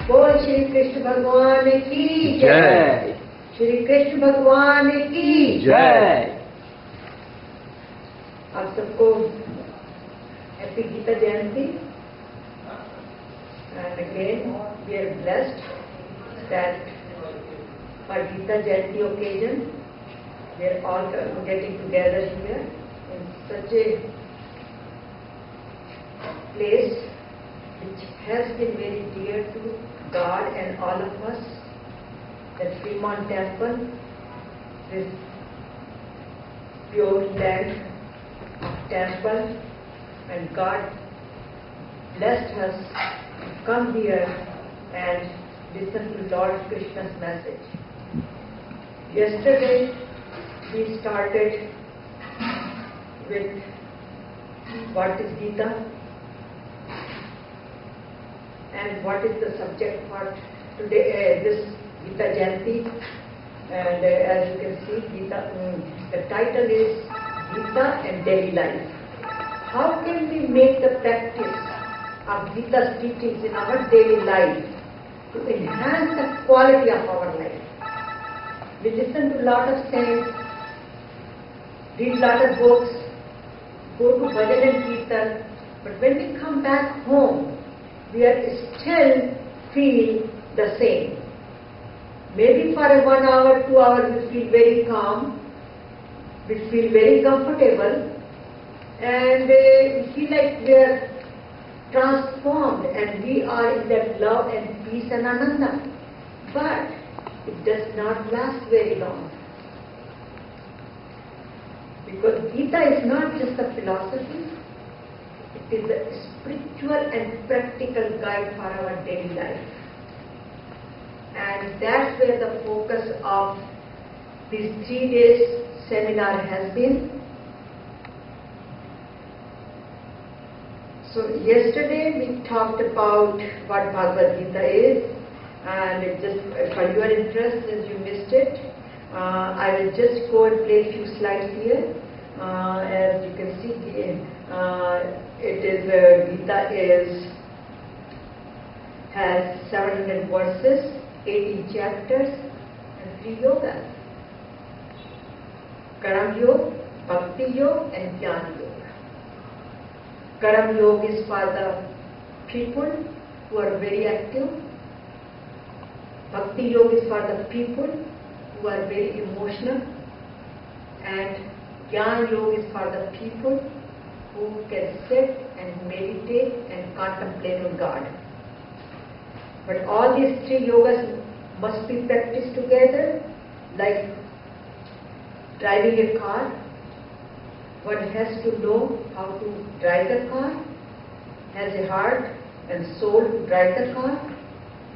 बोल श्री कृष्ण भगवान की जय। श्री कृष्ण भगवान की जय। आप सबको happy Gita Jayanti. And again, we are blessed that for Geeta Jayanti occasion, we are all getting together here in such a place which has been very dear to God and all of us, that Freemont temple, this pure land temple, and God blessed us to come here and listen to Lord Krishna's message. Yesterday we started with what is Geeta and what is the subject for today, this Geeta Jayanti. And as you can see, Geeta, the title is Geeta and Daily Life. How can we make the practice of Geeta's teachings in our daily life to enhance the quality of our life? We listen to a lot of saints, read a lot of books, go to bhajan and kirtan, but when we come back home, we are still feel the same. Maybe for 1 hour, 2 hours, we feel very calm, we feel very comfortable, and we feel like we are transformed and we are in that love and peace and ananda. But it does not last very long. Because Geeta is not just a philosophy, it is a spiritual and practical guide for our daily life. And that's where the focus of this 3 days seminar has been. So yesterday we talked about what Bhagavad Gita is, and it just for your interest, since you missed it, I will just go and play a few slides here. As you can see, it is Gita has 700 verses, 18 chapters, and 3 yogas: Karam Yoga, Bhakti Yoga, and Jnana Yoga. Karam Yoga is for the people who are very active. Bhakti Yoga is for the people who are very emotional. And Jnana Yoga is for the people who can sit and meditate and contemplate on God. But all these 3 yogas must be practiced together, like driving a car. One has to know how to drive the car, has a heart and soul to drive the car,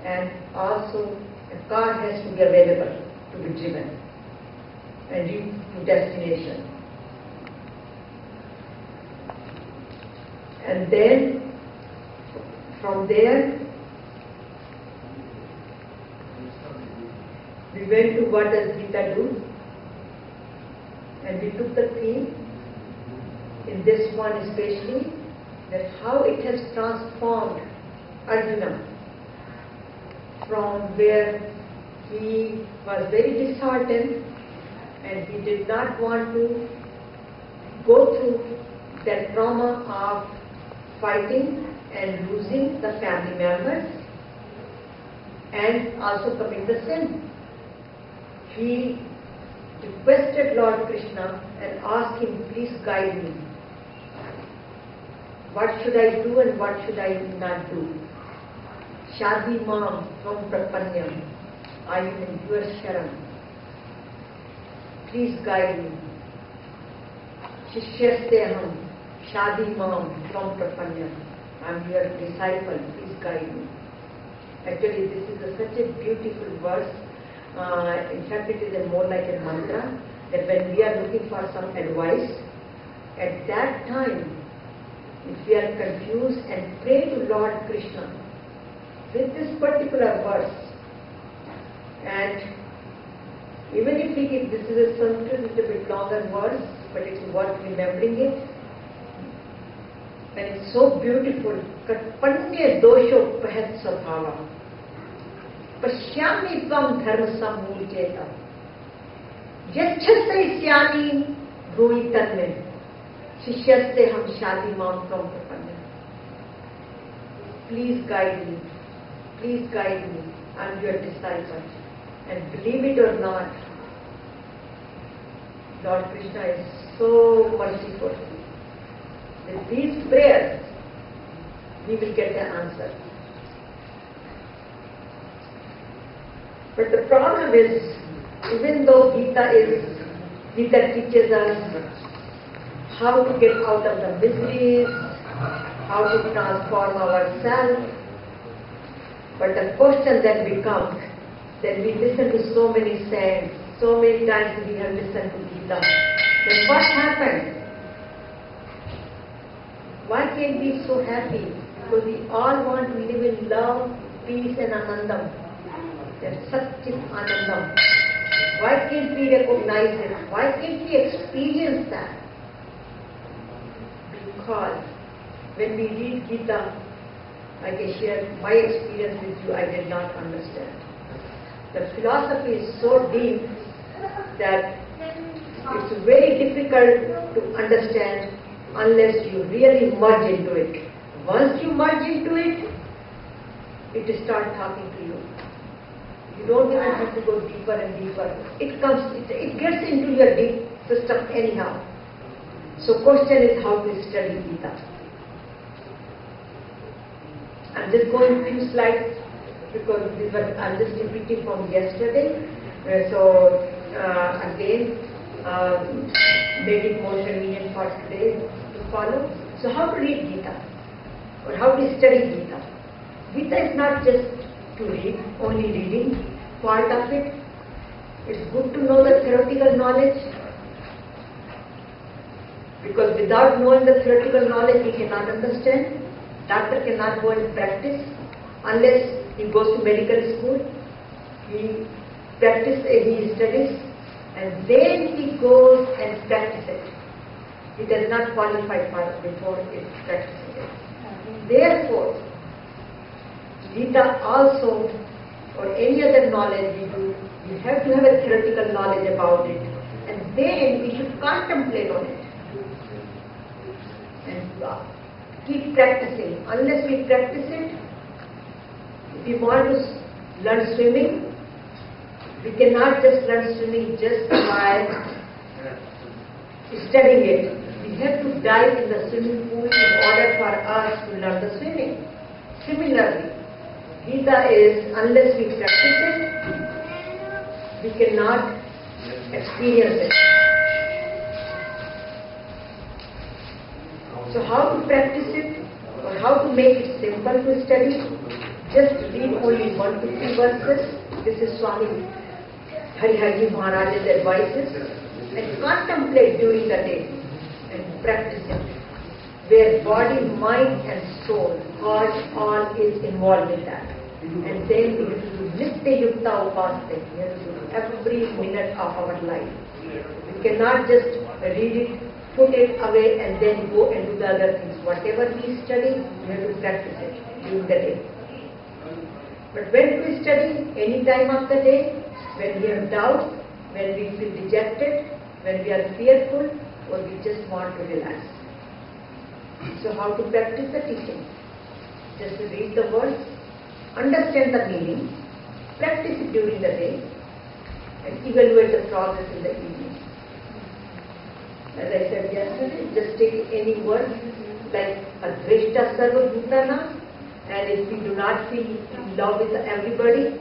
and also a car has to be available to be driven and reach to destination. And then from there we went to what does Geeta do, and we took the theme in this one especially, that how it has transformed Arjuna from where he was very disheartened and he did not want to go through that trauma of fighting and losing the family members and also commit the sin. He requested Lord Krishna and asked him, please guide me. What should I do and what should I not do? Shadi Mam from Prapanyam, I am in your sharan. Please guide me. Shishyaste Ham, Shadi Mam from Prapanyam, I am your disciple, please guide me. Actually, this is such a beautiful verse. In fact, it is more like a mantra, that when we are looking for some advice, at that time, if we are confused and pray to Lord Krishna with this particular verse, and even if this is a little bit longer verse, but it's worth remembering it, and it's so beautiful. Katpanye dosho pahat sabhava. Pashyami tvam dharma sammoojeta. Yachhasaisyami bhuvi tanme. Shishyaste ham shadi mam tvam prapanna. Please guide me. Please guide me. I am your disciple. And believe it or not, Lord Krishna is so merciful. With these prayers, we will get the answer. But the problem is, even though Geeta teaches us how to get out of the miseries, how to transform ourselves, but the question then becomes, that we listen to so many saints, so many times we have listened to Geeta. Then what happened? Why can't we be so happy? Because we all want to live in love, peace and anandam. That's Satchit Anandam. Why can't we recognize it? Why can't we experience that? Because when we read Geeta, I can share my experience with you, I did not understand. The philosophy is so deep that it's very difficult to understand unless you really merge into it. Once you merge into it, it starts talking to you. You don't even have to go deeper and deeper. It gets into your deep system anyhow. So question is how to study Geeta. I'm just going a few slides because I'm just repeating from yesterday. Again, made it more convenient for today to follow. So how to read Geeta or how to study Geeta? Geeta is not just to read, only reading part of it. It's good to know the theoretical knowledge, because without knowing the theoretical knowledge we cannot understand. Doctor cannot go and practice unless he goes to medical school. He studies, and then he goes and practices it. He does not qualify for it before he practices it. Therefore, Geeta also, or any other knowledge we do, we have to have a theoretical knowledge about it, and then we should contemplate on it and keep practicing. Unless we practice it, if we want to learn swimming, we cannot just learn swimming just by studying it. We have to dive in the swimming pool in order for us to learn the swimming. Similarly, Geeta is, unless we practice it, we cannot experience it. So how to practice it, or how to make it simple to study? Just read only 1 to 3 verses. This is Swami Hariharji Maharaj's advices, and contemplate during the day and practice it, where body, mind and soul, all is involved in that. And then we have to do Nitya Yukta Upaste. We have to do every minute of our life. We cannot just read it, put it away and then go and do the other things. Whatever we study, we have to practice it during the day. But when we study, any time of the day, when we have doubt, when we feel dejected, when we are fearful, or we just want to relax. So how to practice the teaching? Just to read the words, understand the meaning, practice it during the day, and evaluate the progress in the evening. As I said yesterday, just take any word like Adreshta Sarva Bhutana, and if we do not feel in love with everybody,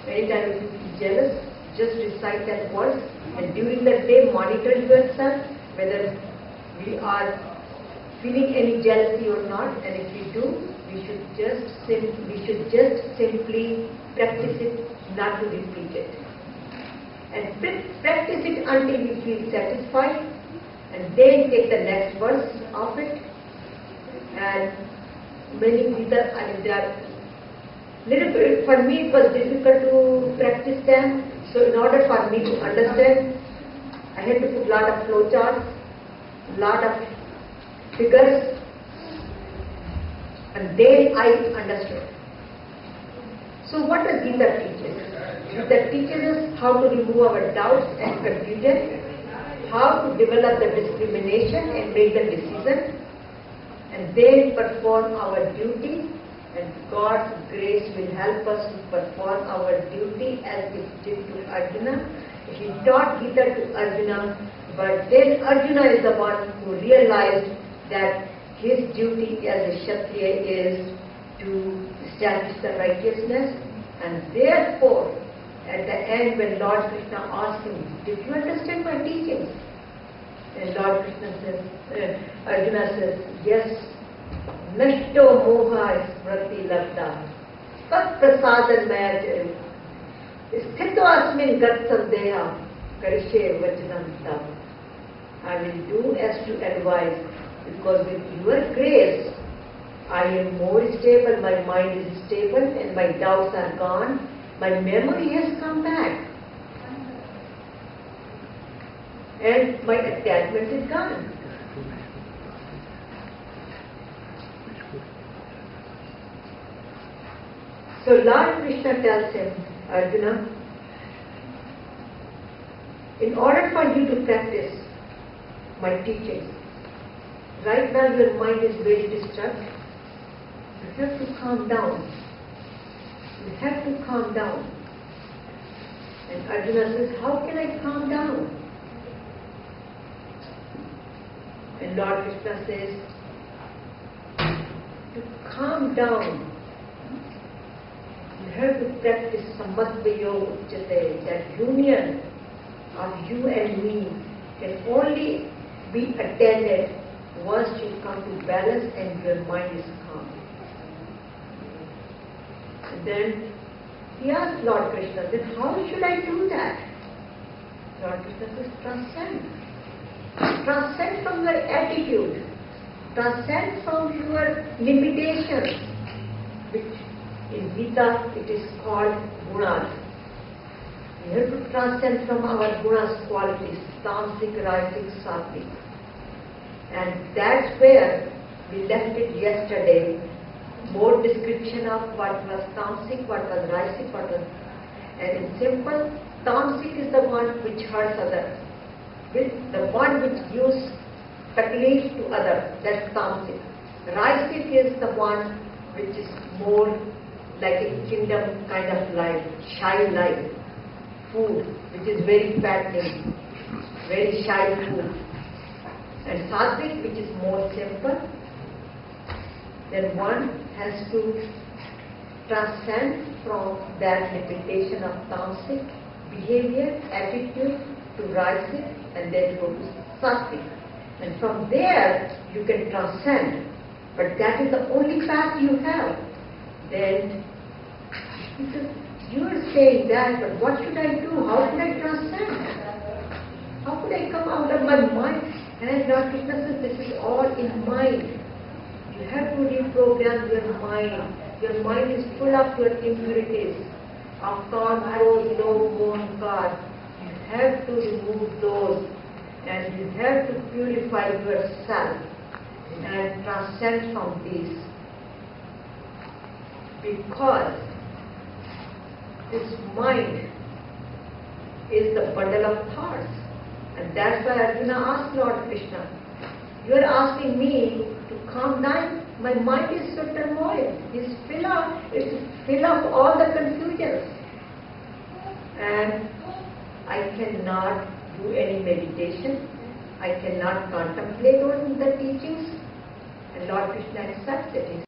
anytime you feel jealous, just recite that word, and during the day monitor yourself whether we are feeling any jealousy or not, and if we do, we should just simply practice it, not to repeat it. And practice it until we feel satisfied, and then take the next verse of it. And many people, they are little bit, for me it was difficult to practice them. So in order for me to understand, I had to put lot of flowcharts, lot of figures, and then I understood. So what does Geeta teach us? Gita teaches us how to remove our doubts and confusion, how to develop the discrimination and make the decision, and then perform our duty, and God's grace will help us to perform our duty as it did to Arjuna. He taught Gita to Arjuna, but then Arjuna is the one who realized that his duty as a Kshatriya is to establish the righteousness, and therefore at the end when Lord Krishna asked him, did you understand my teachings? And Lord Krishna says, Arjuna says, yes, nashto moha smriti labda, tat prasadan maya jayu, sthito asmin gat sandeha, karishe vachanam tab. I will do as you advise, because with your grace, I am more stable, my mind is stable, and my doubts are gone, my memory has come back, and my attachment is gone. So Lord Krishna tells him, Arjuna, in order for you to practice my teachings, right now your mind is very disturbed. You have to calm down. You have to calm down. And Arjuna says, how can I calm down? And Lord Krishna says, to calm down, you have to practice samadvayo uchate, that union of you and me can only be attended once you come to balance and your mind is calm. And then he asked Lord Krishna, then how should I do that? Lord Krishna says, transcend. Transcend from your attitude. Transcend from your limitations, which in Gita it is called gunas. We have to transcend from our gunas qualities, tamasic, rajasic, sattvic. And that's where we left it yesterday. More description of what was tamasic, what was rajasic, what was... And in simple, tamasic is the one which hurts others. The one which gives taklif to others, that's tamasic. Rajasic is the one which is more like a kingdom kind of life, shy life, food, which is very fattening, very shy food. And sattvic, which is more simple, then one has to transcend from that limitation of tamasic behavior, attitude to rajasic, and then go to sattvic. And from there you can transcend, but that is the only path you have. Then he says, you are saying that, but what should I do? How could I transcend? How could I come out of my mind? And Lord Krishna says, this is all in mind. You have to reprogram your mind. Your mind is full of your impurities, of thought, growth, love, moh, God. You have to remove those, and you have to purify yourself and transcend from these. Because this mind is the bundle of thoughts. And that's why Arjuna asked Lord Krishna, you are asking me to calm down? My mind is so turmoil. It's full of all the confusions. And I cannot do any meditation. I cannot contemplate on the teachings. And Lord Krishna accepted it.